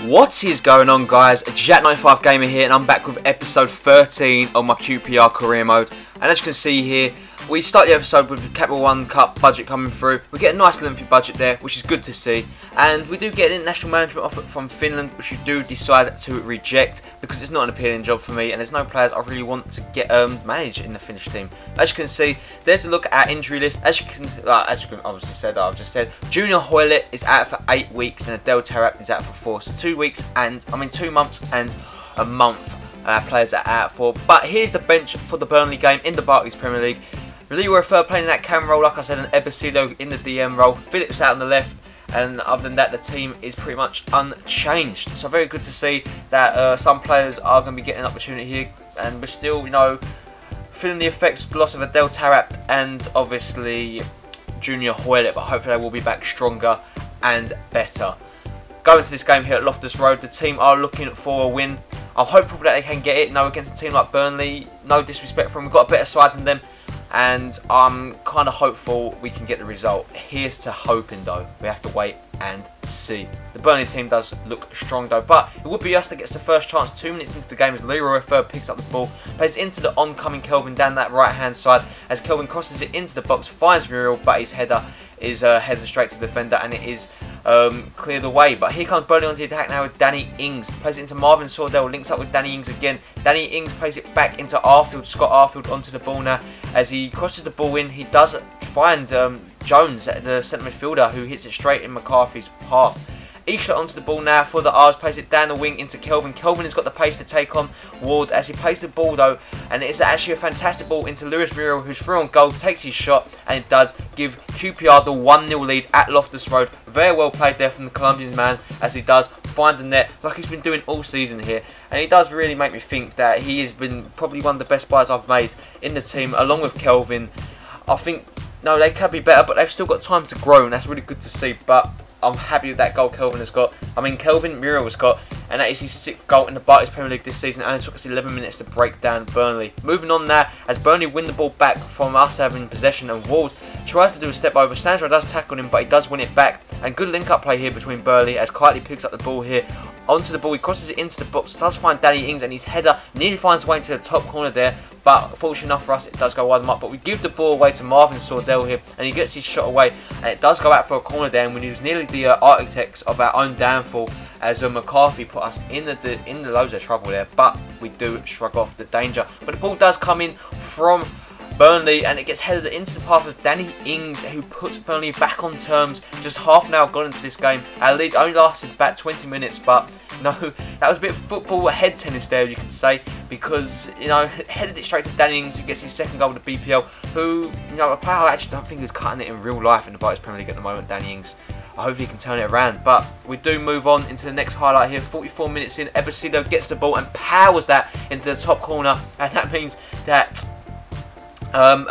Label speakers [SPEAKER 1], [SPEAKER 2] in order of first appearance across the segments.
[SPEAKER 1] What is going on, guys? Jack95 Gamer here, and I'm back with episode 13 of my QPR Career Mode. And as you can see here, we start the episode with the Capital One Cup budget coming through. We get a nice lengthy budget there, which is good to see. And we do get an international management offer from Finland, which you do decide to reject because it's not an appealing job for me, and there's no players I really want to get managed in the Finnish team. As you can see, there's a look at our injury list. As you can obviously said, I've just said Junior Hoylett is out for 8 weeks, and Adel Taarabt is out for 4. So 2 months and a month. Players are out for. But here's the bench for the Burnley game in the Barclays Premier League. Leroy Fer playing in that cam role, like I said, and Ebercilio in the DM role. Phillips out on the left, and other than that, the team is pretty much unchanged. So very good to see that some players are going to be getting an opportunity here, and we're still, you know, feeling the effects of the loss of Adel Taarabt and obviously Junior Hoylett, but hopefully they will be back stronger and better. Going to this game here at Loftus Road, the team are looking for a win. I'm hopeful that they can get it. No, against a team like Burnley, no disrespect for them, we've got a better side than them, and I'm kind of hopeful we can get the result. Here's to hoping though. We have to wait and see. The Burnley team does look strong though, but it would be us that gets the first chance 2 minutes into the game as Leroy Fer picks up the ball, plays into the oncoming Kelvin down that right hand side as Kelvin crosses it into the box, finds Muriel, but his header is heading straight to the defender, and it is cleared away. But here comes Burnley onto the attack now with Danny Ings. Plays it into Marvin Sordell, links up with Danny Ings again. Danny Ings plays it back into Arfield. Scott Arfield onto the ball now. As he crosses the ball in, he does find Jones, the centre midfielder, who hits it straight in McCarthy's path. Isla onto the ball now for the R's, plays it down the wing into Kelvin. Kelvin has got the pace to take on Ward as he plays the ball though, and it's actually a fantastic ball into Lewis Muriel, who's through on goal, takes his shot, and it does give QPR the 1-0 lead at Loftus Road. Very well played there from the Colombian man as he does find the net like he's been doing all season here, and he does really make me think that he has been probably one of the best buys I've made in the team along with Kelvin. I think, no, they can be better, but they've still got time to grow, and that's really good to see. But I'm happy with that goal Kelvin has got. I mean, Kelvin Muriel has got, and that is his 6th goal in the Barclays Premier League this season, and it took us 11 minutes to break down Burnley. Moving on now, as Burnley win the ball back from us having possession, and Ward tries to do a step over. Sandro does tackle him, but he does win it back. And good link-up play here between Burnley as Kitely picks up the ball here. Onto the ball, he crosses it into the box, does find Danny Ings, and his header nearly finds his way into the top corner there, but fortunate enough for us, it does go wide them up. But we give the ball away to Marvin Sordell here, and he gets his shot away, and it does go out for a corner there, and when he was nearly the architects of our own downfall, as McCarthy put us in the loads of trouble there, but we do shrug off the danger. But the ball does come in from Burnley, and it gets headed into the path of Danny Ings, who puts Burnley back on terms. Just half an hour gone into this game. Our lead only lasted about 20 minutes, but no, that was a bit of football head tennis there, you could say, because, you know, headed it straight to Danny Ings, who gets his 2nd goal with the BPL, who, you know, a player I actually don't think is cutting it in real life in the Barclays Premier League at the moment, Danny Ings. I hope he can turn it around. But we do move on into the next highlight here. 44 minutes in, Ebercilio gets the ball and powers that into the top corner, and that means that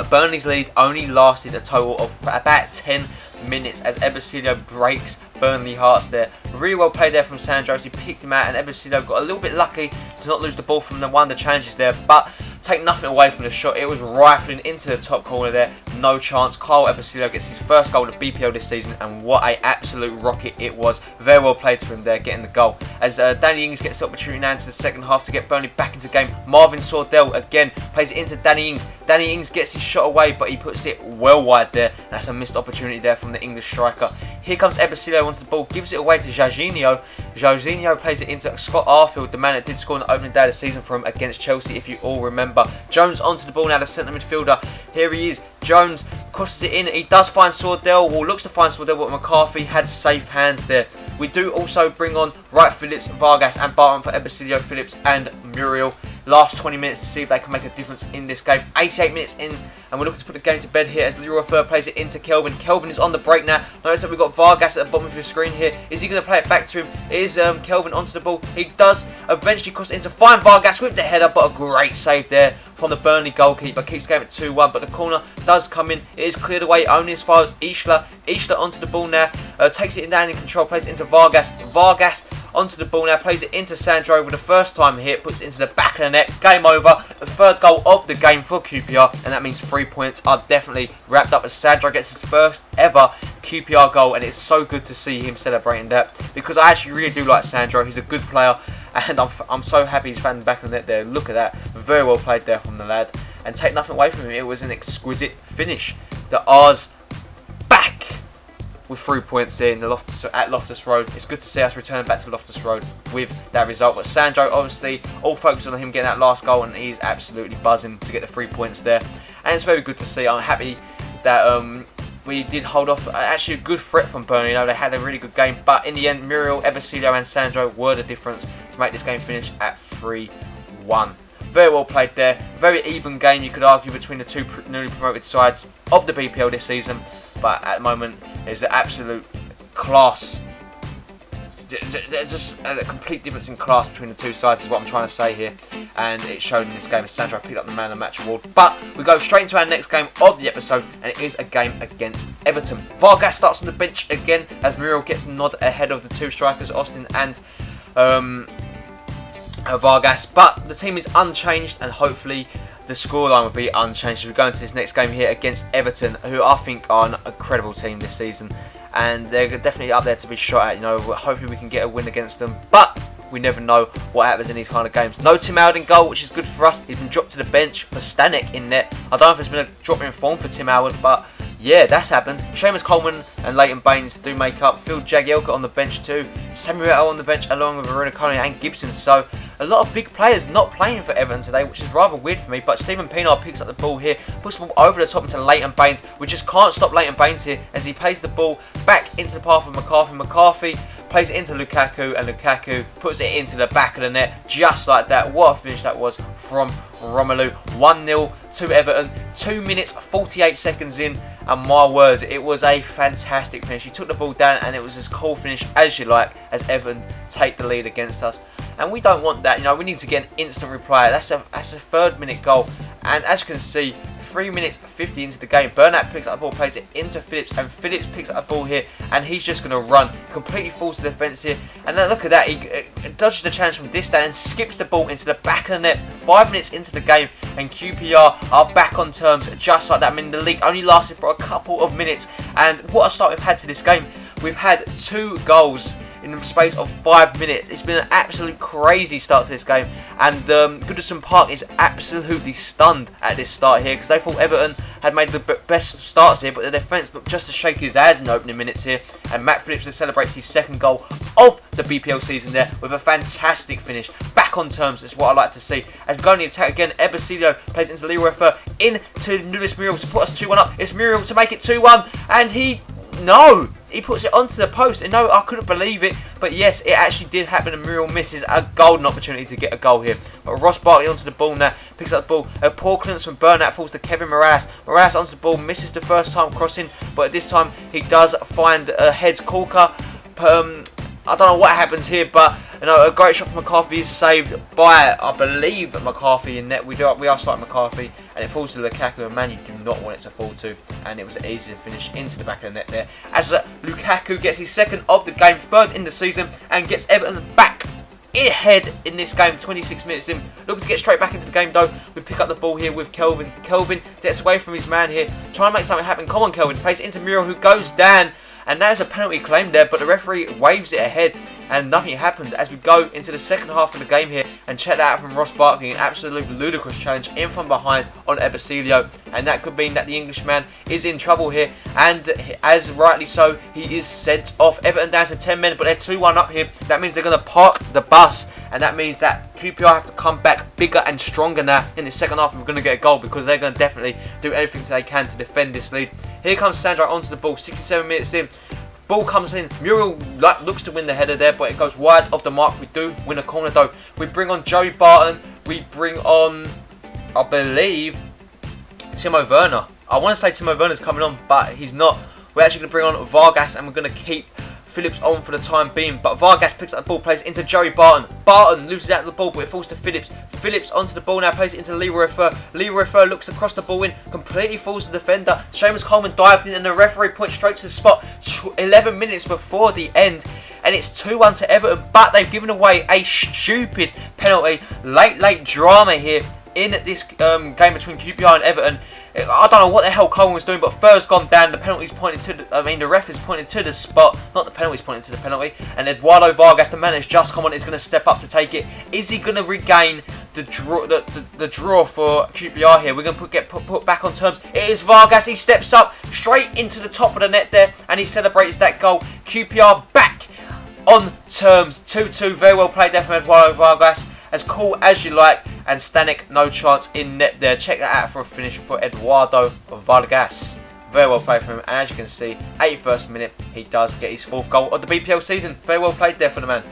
[SPEAKER 1] Burnley's lead only lasted a total of about 10 minutes as Ebercilio breaks Burnley hearts there. Really well played there from Sandro. He picked him out, and Ebercilio got a little bit lucky to not lose the ball from one of the challenges there, but take nothing away from the shot. It was rifling into the top corner there. No chance. Kyle Ebercilio gets his 1st goal of BPL this season, and what an absolute rocket it was. Very well played for him there, getting the goal. As Danny Ings gets the opportunity now into the 2nd half to get Burnley back into the game. Marvin Sordell again plays it into Danny Ings. Danny Ings gets his shot away, but he puts it well wide there. That's a missed opportunity there from the English striker. Here comes Ebercilio onto the ball, gives it away to Jorginho. Jorginho plays it into Scott Arfield, the man that did score on the opening day of the season for him against Chelsea, if you all remember. Jones onto the ball now, the centre midfielder. Here he is. Jones crosses it in. He does find Sordell, or looks to find Sordell, but McCarthy had safe hands there. We do also bring on Wright Phillips, Vargas, and Barton for Ebercilio, Phillips, and Muriel. Last 20 minutes to see if they can make a difference in this game. 88 minutes in, and we're looking to put the game to bed here as Leroy Fer plays it into Kelvin. Kelvin is on the break now. Notice that we've got Vargas at the bottom of your screen here. Is he going to play it back to him? Is Kelvin onto the ball? He does eventually cross it in to find Vargas with the header, but a great save there from the Burnley goalkeeper. Keeps going at 2-1, but the corner does come in. It is cleared away only as far as Isla. Isla onto the ball now. Takes it down in control, plays it into Vargas. Vargas onto the ball now, plays it into Sandro for the first time here, puts it into the back of the net, game over, the third goal of the game for QPR, and that means 3 points are definitely wrapped up as Sandro gets his first ever QPR goal, and it's so good to see him celebrating that, because I actually really do like Sandro. He's a good player, and I'm so happy he's found the back of the net there. Look at that, very well played there from the lad, and take nothing away from him, it was an exquisite finish. The R's back with 3 points there in the Loftus Road. It's good to see us returning back to Loftus Road with that result. But Sandro, obviously, all focused on him getting that last goal, and he's absolutely buzzing to get the 3 points there. And it's very good to see. I'm happy that we did hold off. Actually, a good threat from Burnley. You know, they had a really good game, but in the end, Muriel, Everton, and Sandro were the difference to make this game finish at 3-1. Very well played there. Very even game, you could argue, between the two newly promoted sides of the BPL this season. But at the moment, there's an absolute class. Just a complete difference in class between the two sides is what I'm trying to say here. And it showed in this game as Sandro picked up the Man of the Match award. But we go straight into our next game of the episode, and it is a game against Everton. Vargas starts on the bench again as Muriel gets a nod ahead of the two strikers, Austin and Vargas, but the team is unchanged, and hopefully the scoreline will be unchanged as we go into this next game here against Everton, who I think are an incredible team this season, and they're definitely up there to be shot at. You know, hopefully we can get a win against them, but we never know what happens in these kind of games. No Tim Howard in goal, which is good for us. He's been dropped to the bench for Stanek in net. I don't know if there's been a drop in form for Tim Howard, but yeah, that's happened. Seamus Coleman and Leighton Baines do make up. Phil Jagielka on the bench too. Samuel on the bench along with Verona Coney and Gibson. So a lot of big players not playing for Everton today, which is rather weird for me. But Stephen Pienaar picks up the ball here, puts the ball over the top into Leighton Baines. We just can't stop Leighton Baines here as he plays the ball back into the path of McCarthy. McCarthy plays it into Lukaku, and Lukaku puts it into the back of the net just like that. What a finish that was from Romelu. 1-0 to Everton. 2 minutes 48 seconds in, and my word, it was a fantastic finish. He took the ball down, and it was as cool finish as you like as Everton take the lead against us. And we don't want that. You know, we need to get an instant reply. That's a 3rd minute goal, and as you can see, 3 minutes 50 into the game, Bernat picks up the ball, plays it into Phillips, and Phillips picks up the ball here, and he's just going to run, completely falls to the defence here, and then look at that, he dodges the challenge from Distan and skips the ball into the back of the net. 5 minutes into the game, and QPR are back on terms just like that. I mean, the league only lasted for a couple of minutes, and what a start we've had to this game. We've had 2 goals in the space of 5 minutes. It's been an absolute crazy start to this game, and Goodison Park is absolutely stunned at this start here because they thought Everton had made the best starts here, but the defence looked just to shake his ass in the opening minutes here, and Matt Phillips celebrates his 2nd goal of the BPL season there with a fantastic finish. Back on terms is what I like to see. As we go on the attack again, Ebercilio plays into Leroy Fer, into Lewis Muriel to put us 2-1 up. It's Muriel to make it 2-1, and he puts it onto the post, and no, I couldn't believe it, but yes, it actually did happen, and Muriel misses a golden opportunity to get a goal here. But Ross Barkley onto the ball now, picks up the ball, a poor clearance from Bernat falls to Kevin Moraes. Moraes onto the ball, misses the first time crossing, but this time he does find a heads corker. I don't know what happens here, but you know, a great shot from McCarthy is saved by, I believe, McCarthy in net. We are starting McCarthy, and it falls to Lukaku, a man you do not want it to fall to, and it was easy to finish into the back of the net there. As Lukaku gets his 2nd of the game, 3rd in the season, and gets Everton back ahead in this game. 26 minutes in, looking to get straight back into the game though. We pick up the ball here with Kelvin. Kelvin gets away from his man here, trying to make something happen. Come on, Kelvin, plays it into Muriel, who goes down. And there's a penalty claim there, but the referee waves it ahead, and nothing happened as we go into the 2nd half of the game here. And check that out from Ross Barkley, an absolute ludicrous challenge in from behind on Ebercilio, and that could mean that the Englishman is in trouble here, and as rightly so, he is sent off. Everton down to 10 men, but they're 2-1 up here. That means they're going to park the bus, and that means that QPR have to come back bigger and stronger now in the 2nd half if we're going to get a goal, because they're going to definitely do everything they can to defend this lead. Here comes Sandro onto the ball, 67 minutes in. Ball comes in, Muriel looks to win the header there, but it goes wide of the mark. We do win a corner though. We bring on Joey Barton, we bring on, I believe, Timo Werner. I want to say Timo Werner's coming on, but he's not. We're actually going to bring on Vargas, and we're going to keep Phillips on for the time being, but Vargas picks up the ball, plays into Joey Barton. Barton loses out the ball, but it falls to Phillips. Phillips onto the ball now, plays it into Leroy Fer. Leroy Fer looks across the ball in, completely falls to the defender. Seamus Coleman dived in, and the referee points straight to the spot. 11 minutes before the end, and it's 2-1 to Everton, but they've given away a stupid penalty. Late drama here in this game between QPR and Everton. I don't know what the hell Coleman was doing, but Fur's gone down. The penalty's pointed to the ref is pointing to the spot, not the penalty's pointing to the penalty. And Eduardo Vargas, the man has just come on, is going to step up to take it. Is he going to regain the draw for QPR here? We're going to get put back on terms. It is Vargas. He steps up straight into the top of the net there, and he celebrates that goal. QPR back on terms. 2-2. Very well played there from Eduardo Vargas. As cool as you like, and Stanek no chance in net there. Check that out for a finish for Eduardo Vargas. Very well played from him, and as you can see, 81st minute, he does get his 4th goal of the BPL season. Very well played there for the man.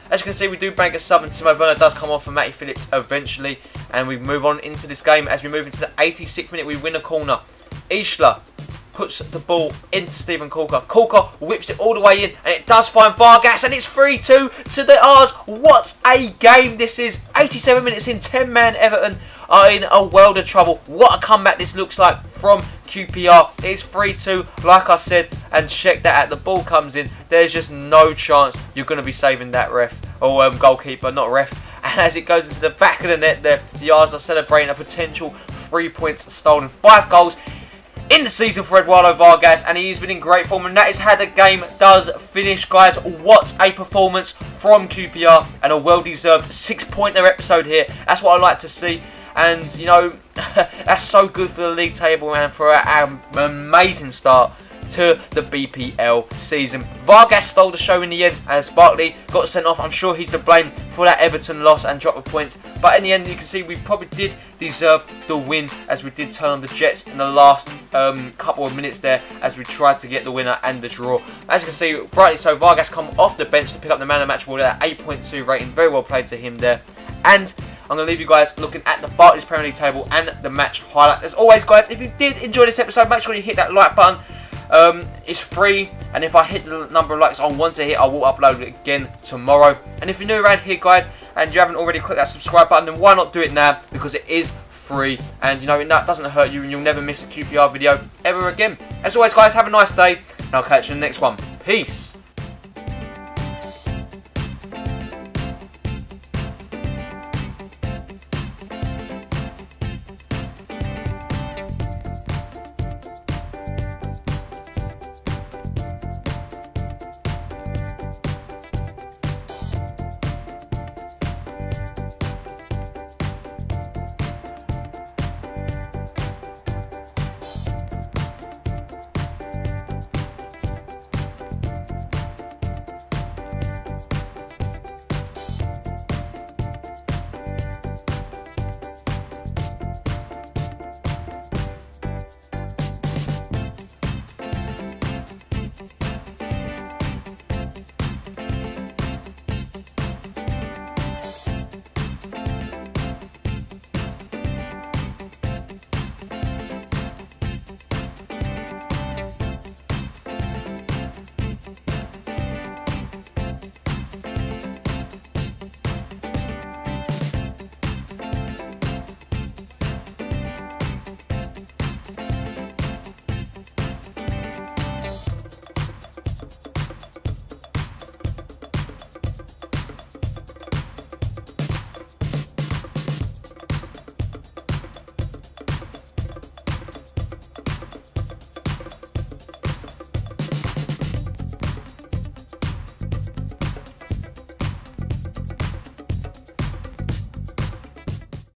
[SPEAKER 1] As you can see, we do bank a sub, and Timo Werner does come off for Matty Phillips eventually, and we move on into this game. As we move into the 86th minute, we win a corner. Isla puts the ball into Stephen Corker. Corker whips it all the way in, and it does find Vargas, and it's 3-2 to the R's. What a game this is. 87 minutes in, 10-man Everton are in a world of trouble. What a comeback this looks like from QPR. It's 3-2, like I said, and check that out. The ball comes in. There's just no chance you're going to be saving that ref, or goalkeeper, not ref. And as it goes into the back of the net there, the R's are celebrating a potential 3 points stolen. 5 goals in the season for Eduardo Vargas, and he's been in great form, and that is how the game does finish, guys. What a performance from QPR, and a well-deserved 6-pointer episode here. That's what I like to see, and you know, that's so good for the league table, man, for an amazing start to the BPL season. Vargas stole the show in the end, as Barkley got sent off. I'm sure he's to blame for that Everton loss and drop of points, but in the end you can see we probably did deserve the win, as we did turn on the Jets in the last couple of minutes there, as we tried to get the winner and the draw. As you can see, rightly so, Vargas come off the bench to pick up the man of the match award at 8.2 rating. Very well played to him there. And I'm going to leave you guys looking at the Barclays Premier League table and the match highlights. As always, guys, if you did enjoy this episode, make sure you hit that like button. It's free, and if I hit the number of likes I want to hit, I will upload it again tomorrow. And if you're new around here, guys, and you haven't already clicked that subscribe button, then why not do it now, because it is free, and you know, it doesn't hurt you, and you'll never miss a QPR video ever again. As always, guys, have a nice day, and I'll catch you in the next one. Peace.